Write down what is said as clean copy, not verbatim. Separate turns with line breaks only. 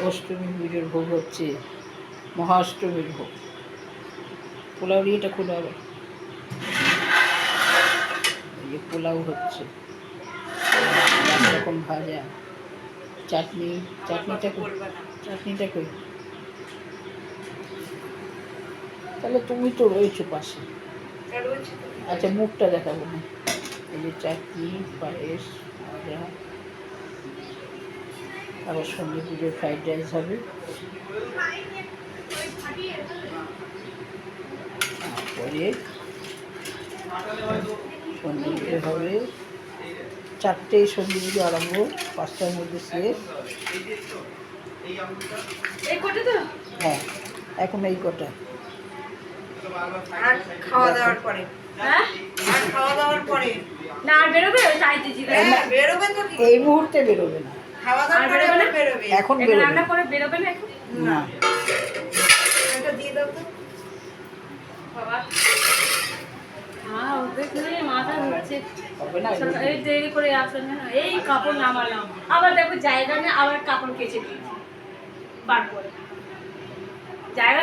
অষ্টমী পুজোর ভোগ হচ্ছে, মহাষ্টমীর ভোগ। পোলাও এটা খুলে হবে, এই যে পোলাও হচ্ছে, রকম ভাজা, চাটনি। চাটনিটা কই? তাহলে তুমি তো রয়েছো পাশে। আচ্ছা, মুখটা দেখাবো না। এই যে চাটনি, পায়েস, ভাজা, আবার সন্ধ্যে পুজোর ফ্রাইড রাইস হবে। তারপরে সন্ধ্যে পুজো হবে, 4টেয় সন্ধ্যে পুজো আরম্ভ, 5টার মধ্যে শেষ। হ্যাঁ, এখন এই কটা।
খাওয়া দাওয়ার পরে না আর বেরোবে, বেরোবে তো
এই মুহূর্তে বেরোবে না,
খাওয়া দাওয়ার পরে বেরোবে,
এখন বেরোবে
রান্না করে বেরোবে না এখন
না।
এটা দিয়ে দাও তো বাবা। মাথা ঘুরছে, এই দেরি করে আসেন না, এই কাপড় নামালাম, আবার দেখো জায়গা নেই, আবার কাপড় কেচে দিয়েছি বার করে জায়গা